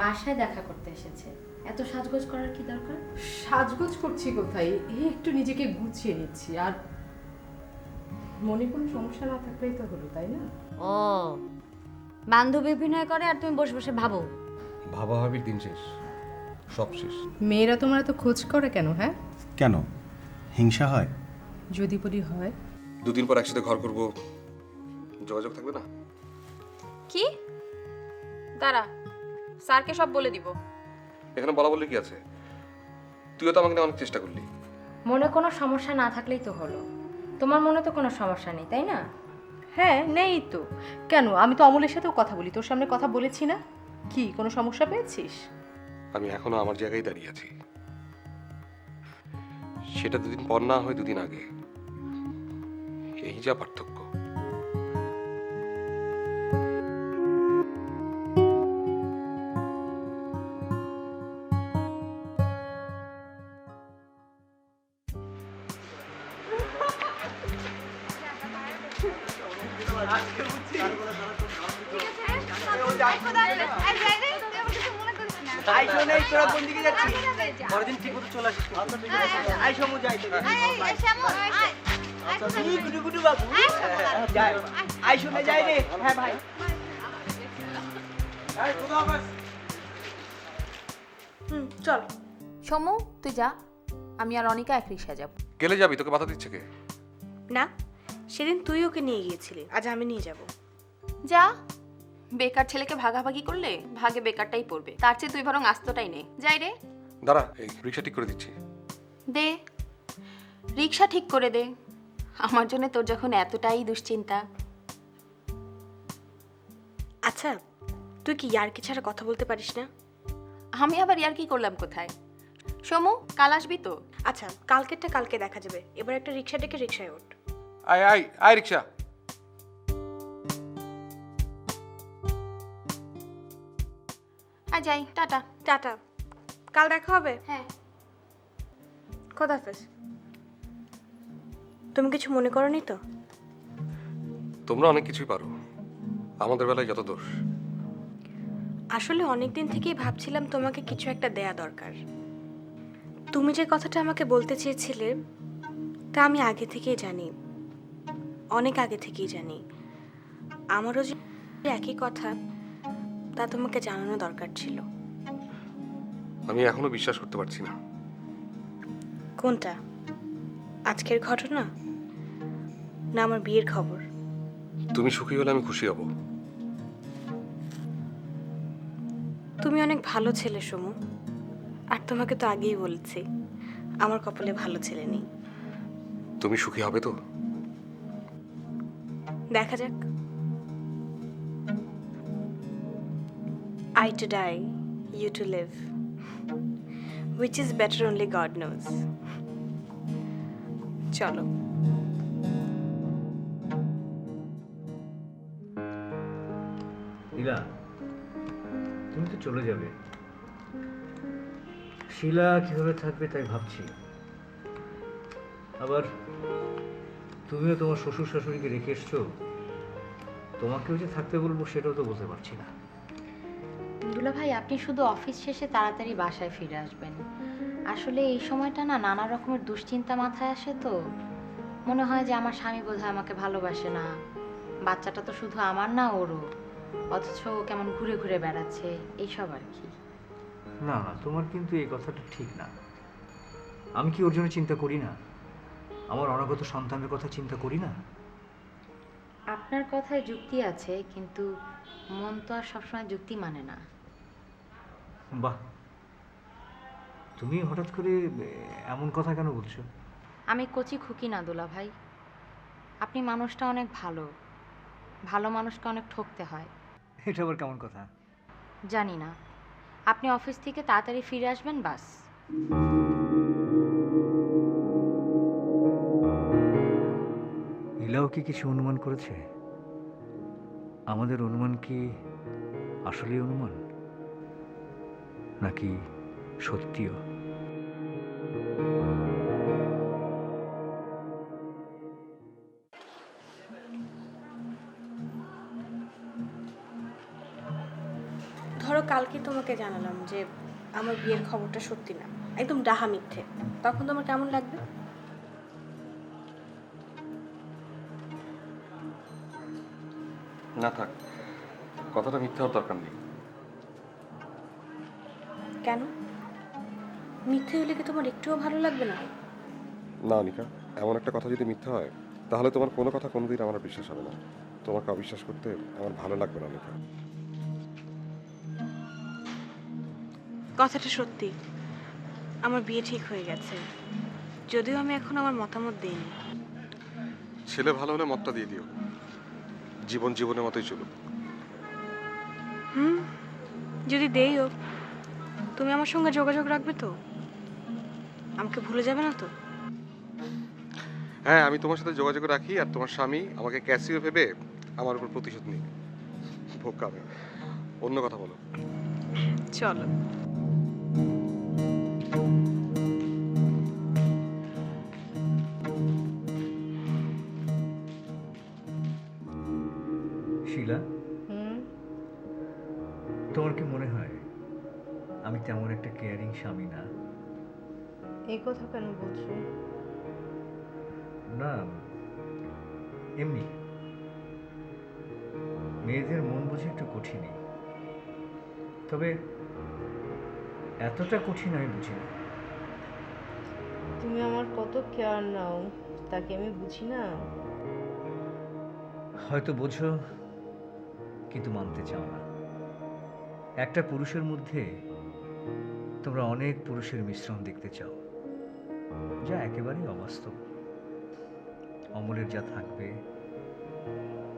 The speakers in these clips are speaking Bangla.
বাসায় দেখা করতে এসেছে, এত সাজগোজ করার কি দরকার? সাজগোজ করছি কোথায়, এই একটু নিজেকে গুছিয়ে নিচ্ছি। আর মনে কোনো সমস্যা না থাকলেই তো হলো, তাই না? ও, বান্ধবী অভিনয় করে আর তুমি বসে বসে ভাবো? ভাবা ভাবির দিন শেষ, সব শেষ। মেয়েরা তোমার এত খোঁজ করে কেন? হ্যাঁ, কেন হিংসা হয়? যদি বলি হয়। দুদিন পর একসাথে ঘর করব, যোগাযোগ থাকবে না? কি? দাঁড়া, স্যারকে সব বলে দিব। এখানে বলা বললে কি আছে? তুইও তো আমাকে নিয়ে অনেক চেষ্টা করলি। মনে কোনো সমস্যা না থাকলেই তো হলো। তোমার মনে তো কোনো সমস্যা নেই, তাই না? হ্যাঁ, নেই তো। কেন, আমি তো অমলের সাথেও কথা বলি, তোর সামনে কথা বলেছি না। কি কোনো সমস্যা পেয়েছিস? আমি এখনো আমার জায়গায় দাঁড়িয়ে আছি। সেটা দুদিন পর না হয় দুদিন আগে, এই যা পার্থক্য। পরদিন ঠিক মতো চলে আসিস। আই সমু যাই গুডু গুডু বাবু যাই আই শুনে যাই রে। হ্যাঁ ভাই, চল সমু, তুই যা, আমি আর অনিকা এক রিক্সায় যাব। গেলে যাবি, তোকে বাধা দিচ্ছে কে? না, সেদিন তুই ওকে নিয়ে গিয়েছিলি, আজ আমি নিয়ে যাব। যা, বেকার ছেলেকে ভাগাভাগি করলে ভাগে বেকারটাই পড়বে, তার চেয়ে তুই বরং আস্তটাই নে। যাই রে। দাঁড়া, এই রিক্সা ঠিক করে দিচ্ছি। দে, রিক্সা ঠিক করে দে। আমার জন্য তোর যখন এতটাই দুশ্চিন্তা। আচ্ছা, তুই কি ইয়ার্কি ছাড়া কথা বলতে পারিস না? আমি আবার ইয়ার কি করলাম কোথায়? সমু, কাল আসবি তো? আচ্ছা, কালকেরটা কালকে দেখা যাবে, এবার একটা রিক্সা ডেকে রিক্সায় ওঠ। আয় আয় আয় রিক্সা। আর যাই, টাটা। টাটা, কাল দেখা হবে। হ্যাঁ। খোদাফেজ। তুমি কিছু মনে করনি তো? তোমরা অনেক কিছুই পারো, আমাদের বেলায় যত দোষ। আসলে অনেক দিন থেকেই ভাবছিলাম তোমাকে কিছু একটা দেয়া দরকার। তুমি যে কথাটা আমাকে বলতে চেয়েছিলে তা আমি আগে থেকেই জানি, অনেক আগে থেকেই জানি। আমারও যে একই কথা, তা তোমাকে জানানো দরকার ছিল। আমি এখনো বিশ্বাস করতে পারছি না। কোনটা? আজকের ঘটনা না আমার বিয়ের খবর? তুমি সুখী হলে আমি খুশি হব। তুমি অনেক ভালো ছেলে সমু, আর তোমাকে তো আগেই বলেছি আমার কপালে ভালো ছেলে নেই। তুমি সুখী হবে তো? দেখা যাক। I to die, you to live. Which is better only God knows. চলো। নীলা, তুমি তো চলে যাবে, শিলা কিভাবে থাকবে তাই ভাবছি। আবার তুমিও তোমার শ্বশুর শাশুড়িকে রেখে এসছো, তোমাকেও যে থাকতে বলবো সেটাও তো বলতে পারছি না। দুলা ভাই, আপনি শুধু অফিস শেষে তাড়াতাড়ি বাসায় ফিরে আসবেন। আসলে এই সময়টা না নানা রকমের দুশ্চিন্তা মাথায় আসে, তো মনে হয় যে আমার স্বামী বোধহয় আমাকে ভালোবাসে না, বাচ্চাটা তো শুধু আমার না ওরও, অথচ ও কেমন ঘুরে ঘুরে বেড়াচ্ছে, এইসব আর কি। না না, তোমার কিন্তু এই কথাটা ঠিক না। আমি কি ওর জন্য চিন্তা করি না? আমার অনাগত সন্তানের কথা চিন্তা করি না? আপনার কথায় যুক্তি আছে, কিন্তু মন তো আর সবসময় যুক্তি মানে না। বাহ, তুমি হঠাৎ করে এমন কথা কেন বলছো? আমি কচি খুকি না দুলা ভাই, আপনি মানুষটা অনেক ভালো, ভালো মানুষকে অনেক ঠকতে হয়। এটা আবার কেমন কথা? জানি না, আপনি অফিস থেকে তাড়াতাড়ি ফিরে আসবেন বাস। নীলাও কি কিছু অনুমান করেছে? আমাদের অনুমান কি আসলেই অনুমান, নাকি সত্যিও? ধরো কালকে তোমাকে জানালাম যে আমার বিয়ের খবরটা সত্যি না, একদম ডাহা মিথ্যে, তখন তোমার কেমন লাগবে? না থাক, কথাটা মিথ্যা হওয়ার দরকার নেই। কেন? মিথ্যে হলে কি তোমার একটুও ভালো লাগবে না? না অনিকা, এমন একটা কথা যদি মিথ্যা হয় তাহলে তোমার কোনো কথা কোনোদিন আমার আর বিশ্বাস হবে না। তোমাকে অবিশ্বাস করতে আমার ভালো লাগবে না অনিকা। কথাটা সত্যি, আমার বিয়ে ঠিক হয়ে গেছে, যদিও আমি এখন আমার মতামত দিইনি। ছেলে ভালো হলে মতটা দিয়ে দিও, জীবন জীবনের মতোই চলুক। যদি দেই হোক, তুমি আমার সঙ্গে যোগাযোগ রাখবে তো? আমাকে ভুলে যাবে না তো? হ্যাঁ, আমি তোমার সাথে যোগাযোগ রাখি, আর তোমার স্বামী আমাকে ক্যাসিও ভেবে আমার উপর প্রতিশোধ নিই। ভোগ অন্য কথা বলো। চলো। শিলা, তোমার কি মনে হয় আমি তেমন একটা কেয়ারিং স্বামী না? এই কথা কেন বলছো? না, এমনি মেয়েদের মন বুঝি একটু কঠিনই, তবে এতটা কঠিন আমি বুঝি না। তুমি আমার কত কেয়ার নাও, তাকে আমি বুঝি না? হয়তো বোঝো, কিন্তু মানতে চাও না। একটা পুরুষের মধ্যে তোমরা অনেক পুরুষের মিশ্রণ দেখতে চাও, যা একেবারেই অবাস্তব। অমলের যা থাকবে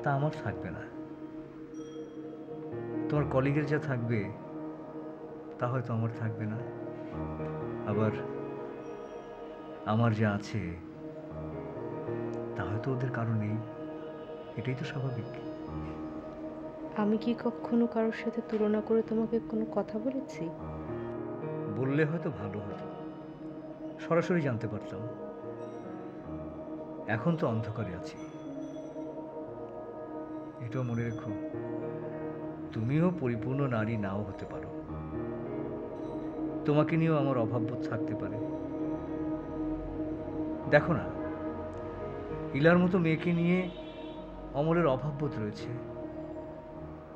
তা আমার থাকবে না, তোমার কলিগের যা থাকবে তা হয়তো আমার থাকবে না, আবার আমার যা আছে তা হয়তো ওদের কারো নেই। এটাই তো স্বাভাবিক। আমি কি কখনো কারোর সাথে তুলনা করে তোমাকে কোনো কথা বলেছি? বললে হয়তো ভালো হতো, সরাসরি জানতে পারতাম। এখন তো অন্ধকারে আছি। এটাও মনে রেখো, তুমিও পরিপূর্ণ নারী নাও হতে পারো, তোমাকে নিয়েও আমার অভাববোধ থাকতে পারে। দেখো না, ইলার মতো মেয়েকে নিয়ে অমলের অভাববোধ রয়েছে।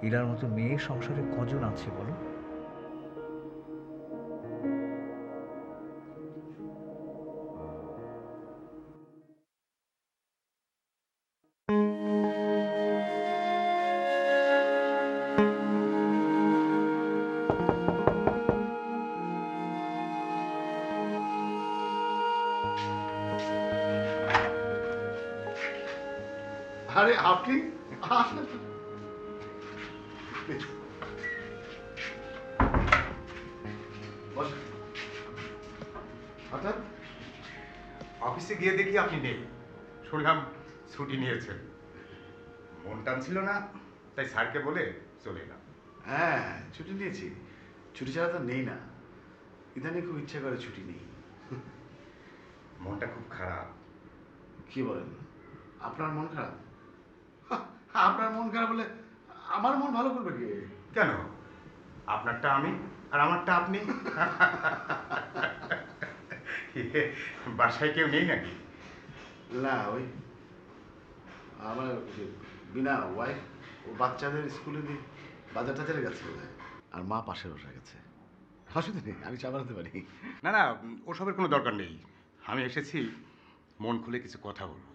ইলার মতো মেয়ে সংসারে কজন আছে বলো? আরে আপনি আসলে অর্থাৎ অফিসে গিয়ে দেখি আপনি নেই, শুনলাম ছুটি নিয়েছেন। মন টানছিল না, তাই স্যারকে বলে চলে এলাম। হ্যাঁ, ছুটি নিয়েছি। ছুটি ছাড়া তো নেই না। ইদানিং খুব ইচ্ছা করে ছুটি নেই। মনটা খুব খারাপ। কি বলেন? আপনার মন খারাপ? আপনার মন খারাপ বলে আমার মন ভালো করবে কে? কেন? আপনারটা আমি আর আমারটা আপনি। বাসায় কেউ নেই নাকি? না, ওই আমার বিনা ওয়াইফ ও বাচ্চাদের স্কুলে দিয়ে বাজার টাজারে গেছে বোধহয়। আর মা পাশে বসে গেছে। অসুবিধা নেই, আমি চা বানাতে পারি। না না, ওসবের কোনো দরকার নেই। আমি এসেছি মন খুলে কিছু কথা বলবো।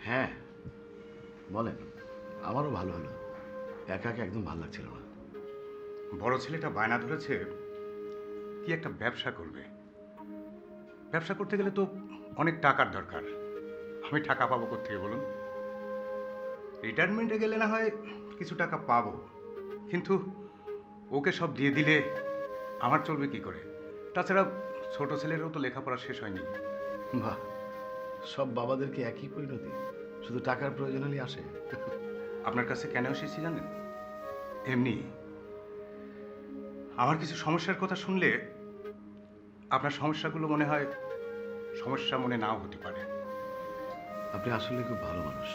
হ্যাঁ বলেন, আমারও ভালো হলো। একা একা একদম ভালো লাগছিল না। বড় ছেলেটা বায়না ধরেছে কি একটা ব্যবসা করবে। ব্যবসা করতে গেলে তো অনেক টাকার দরকার। আমি টাকা পাবো কোত্থেকে বলুন? রিটায়ারমেন্টে গেলে না হয় কিছু টাকা পাবো, কিন্তু ওকে সব দিয়ে দিলে আমার চলবে কি করে? তাছাড়া ছোট ছেলেরও তো লেখাপড়া শেষ হয়নি। বাহ, সব বাবাদেরকে একই পরিণতি, শুধু টাকার প্রয়োজন হলেই আসে। আপনার কাছে কেন এসেছি জানেন? এমনি আমার কিছু সমস্যার কথা শুনলে আপনার সমস্যাগুলো মনে হয় সমস্যা মনে নাও হতে পারে। আপনি আসলে খুব ভালো মানুষ।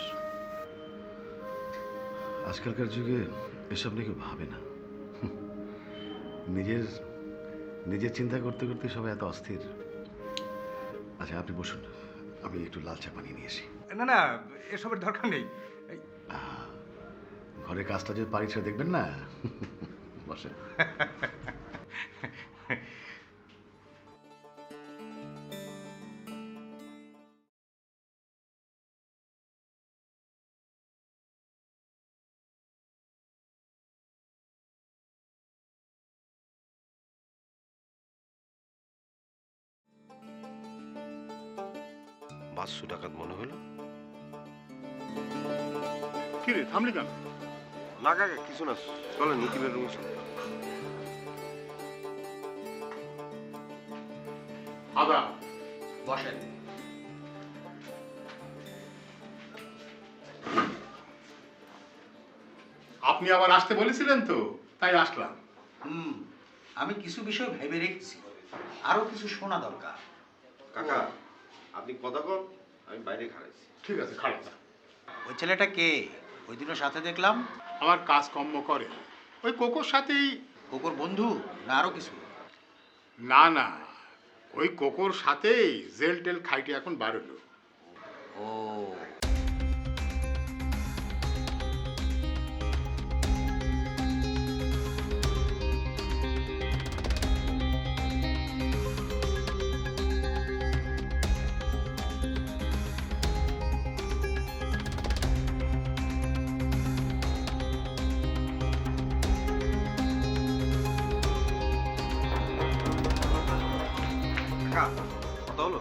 আজকালকার যুগে এসব নিয়ে কেউ ভাবে না। নিজের নিজের চিন্তা করতে করতে সবাই এত অস্থির। আচ্ছা আপনি বসুন, আমি একটু লাল চা বানিয়ে নিয়ে আসি। না না, এসবের দরকার নেই। ঘরে কাজটা যদি পারি সেটা দেখবেন না। বসেন। পাঁচশো টাকার মনে হলো। কি রে থামলি কেন? না কাকা কিছু না, চলেন নিখিলের রুমে চল। আদা বসেন। আপনি আবার আসতে বলেছিলেন তো, তাই আসলাম। আমি কিছু বিষয় ভেবে রেখেছি, আরো কিছু শোনা দরকার। কাকা আপনি কথা কন, আমি বাইরে খাড়াইছি। ঠিক আছে, খারাপ না। ওই ছেলেটা কে? ওই দিনও সাথে দেখলাম। আমার কাজ কর্ম করে ওই কোকোর সাথেই। কোকোর বন্ধু না আরো কিছু? না না, ওই কোকোর সাথেই জেল টেল খাইটে এখন বার হলো। ও, কাকা কথা হলো?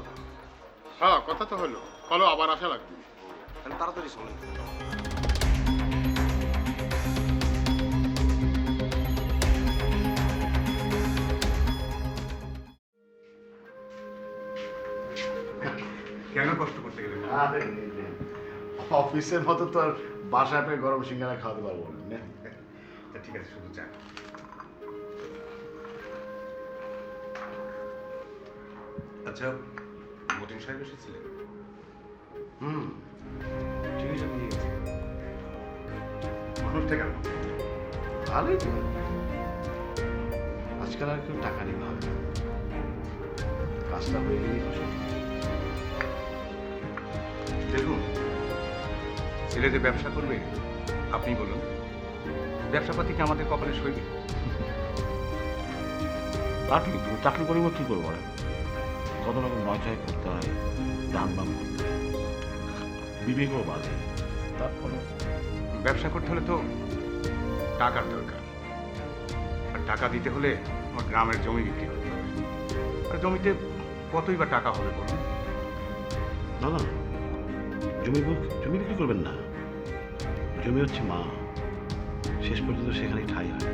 হ্যাঁ কথা তো হলো, চলো আবার আসা লাগবে। তাহলে তাড়াতাড়ি চলেন। কেন কষ্ট করতে গেলেন? আরে অফিসের মতো তো আর বাসায় পেয়ে গরম সিঙ্গারা খাওয়াতে পারবো না। ঠিক আছে, শুধু চা। আচ্ছা, মতিন সাহেব এসেছিলেন? ঠিক আছে, নিয়ে গেছি। মানুষটা কেন? ভালোই তো। আজকাল আর কেউ টাকা নিয়ে ভাবে না, কাজটা হয়ে গেলেই খুশি। দেখুন, ছেলে যে ব্যবসা করবে আপনি বলুন, ব্যবসাপাতি কি আমাদের কপালে সইবে? তা ঠিক, তুমি চাকরি করিব কি করবো বলেন? কত রকম নয় করতে হয়, দাম বাম করতে হয়, বিবেকও বাজে। তারপরে ব্যবসা করতে হলে তো টাকার দরকার, আর টাকা দিতে হলে আমার গ্রামের জমি বিক্রি করতে হবে। আর জমিতে কতই বা টাকা হবে বলুন? না না, জমি বিক্রি করবেন না। জমি হচ্ছে মা, শেষ পর্যন্ত সেখানেই ঠাঁই হয়।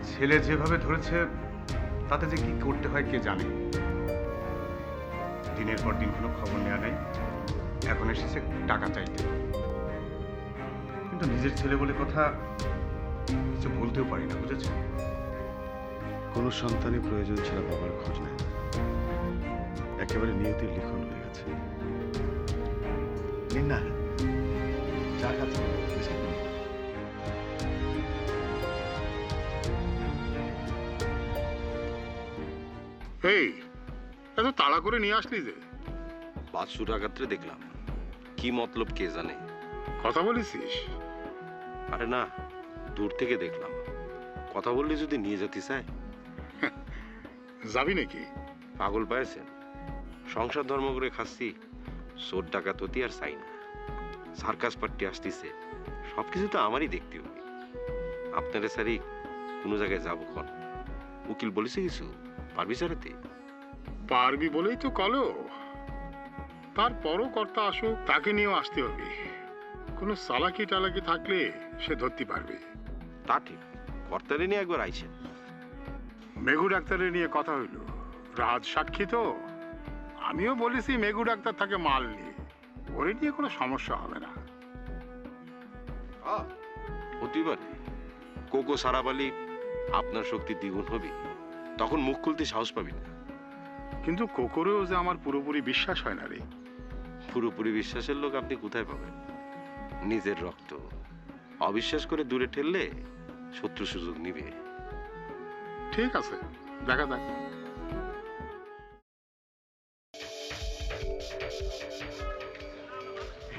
ছেলে যেভাবে ধরেছে তাতে যে কি করতে হয় কে জানে। দিনের পর দিন কোনো খবর নেওয়া নাই, এখন এসেছে টাকা চাইতে। কিন্তু নিজের ছেলে বলে কথা, কিছু বলতেও পারি না, বুঝেছেন? কোনো সন্তানই প্রয়োজন ছাড়া বাবার খোঁজ নেয় না, একেবারে নিয়তির লিখন হয়ে গেছে। নিন না, চা খাচ্ছেন? বিস্কুট নিন। এই এত তাড়া করে নিয়ে আসলি যে? 500 টাকাতে দেখলাম, কি মতলব কে জানে। কথা বলেছিস? আরে না, দূর থেকে দেখলাম। কথা বললে যদি নিয়ে যেতে চায়। যাবি নাকি? পাগল পাইছেন? সংসার ধর্ম করে খাচ্ছি, চোর ডাকাত হতি আর চাই না। সার্কাস পার্টি আসতেছে, সবকিছু তো আমারই দেখতে হবে। আপনারা স্যারই কোনো জায়গায় যাবো খন? উকিল বলেছে কিছু পারবি চালাতে? পারবি বলেই তো কলো। তারপরও কর্তা আসুক, তাকে নিয়েও আসতে হবে। কোনো চালাকি টালাকি থাকলে সে ধরতে পারবে। তা ঠিক, কর্তারে নিয়ে একবার আইছেন। মেঘু ডাক্তারের নিয়ে কথা হইল, রাজ সাক্ষী তো। আমিও বলেছি মেঘু ডাক্তার থাকে মাল নিয়ে, ওরে নিয়ে কোনো সমস্যা হবে না। হতেই পারে। কোকো সারাবালি আপনার শক্তি দ্বিগুণ হবে, তখন মুখ খুলতে সাহস পাবি না। কিন্তু কোকরেও যে আমার পুরোপুরি বিশ্বাস হয় না রে। পুরোপুরি বিশ্বাসের লোক আপনি কোথায় পাবেন? নিজের রক্ত অবিশ্বাস করে দূরে ঠেললে শত্রু সুযোগ নিবে। ঠিক আছে, দেখা যাক।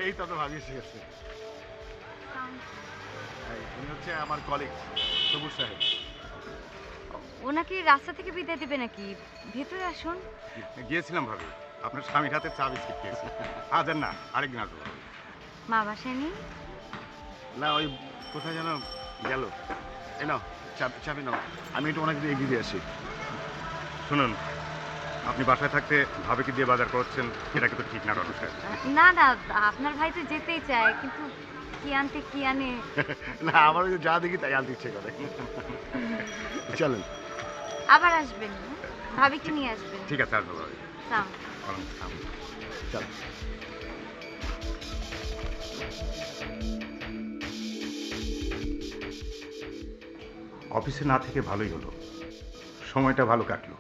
এই তো ভাবি এসে গেছে। উনি হচ্ছে আমার কলিগ সবুজ সাহেব। ওনাকে রাস্তা থেকে বিদায় দেবে নাকি? ভেতরে আসুন। গিয়েছিলাম ভাবি, আপনার স্বামীর হাতে চা বিস্কিট খেয়েছি। আজ আর না, আরেকদিন আসবো। মা বাসায় নেই? না, ওই কোথায় যেন গেল। এই নাও চাবি নাও, আমি একটু ওনাকে দিয়ে এগিয়ে দিয়ে আসি। শুনুন, আপনি বাসায় থাকতে ভাবিকে দিয়ে বাজার করছেন, এটা কিন্তু ঠিক না রতন সাহেব। না না, আপনার ভাই তো যেতেই চায়, কিন্তু কি আনতে কি আনে। না, আমার ওই যা দেখি তাই আনতে ইচ্ছে করে। চলেন। আবার আসবেন, ভাবিকে নিয়ে আসবেন। ঠিক আছে, আসবো ভাবি। সালাম। চল। অফিসে না থেকে ভালোই হলো, সময়টা ভালো কাটলো।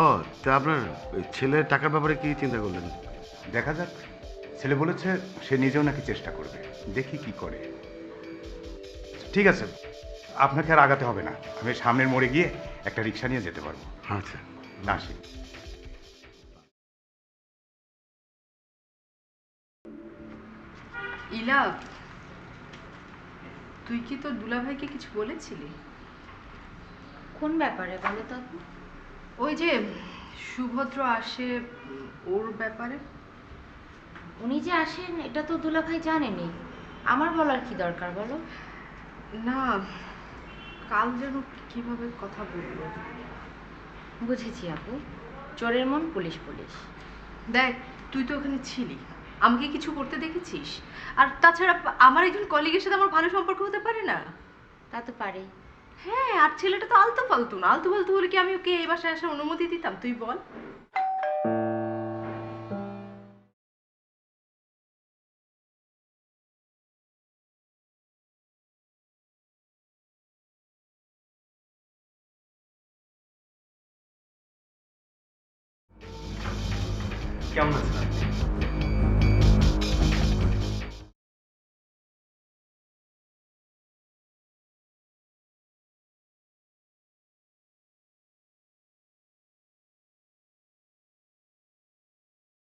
ও, তা আপনার ওই ছেলের টাকার ব্যাপারে কি চিন্তা করলেন? দেখা যাক, ছেলে বলেছে সে নিজেও নাকি চেষ্টা করবে, দেখি কি করে। ঠিক আছে, আপনাকে আর আগাতে হবে না, আমি সামনের মোড়ে গিয়ে একটা রিক্সা নিয়ে যেতে পারবো। আচ্ছা, না আসি। ইলা, তুই কি তোর দুলাভাইকে কিছু বলেছিলি? কোন ব্যাপারে বলো তো আপু? ওই যে সুভদ্র আসে, ওর ব্যাপারে। উনি যে আসেন এটা তো দুলাভাই জানেনি, আমার বলার কি দরকার বলো? না, কাল যেন কিভাবে কথা বললো। বুঝেছি আপু, চোরের মন পুলিশ পুলিশ। দেখ, তুই তো ওখানে ছিলি, আমাকে কিছু করতে দেখেছিস? আর তাছাড়া আমার একজন কলিগের সাথে আমার ভালো সম্পর্ক হতে পারে না? তা তো পারে। হ্যাঁ, আর ছেলেটা তো আলতু ফালতু না। আলতু ফালতু হলে কি আমি ওকে এই বাসায় আসার অনুমতি দিতাম? তুই বল। কেমন আছেন আপনি?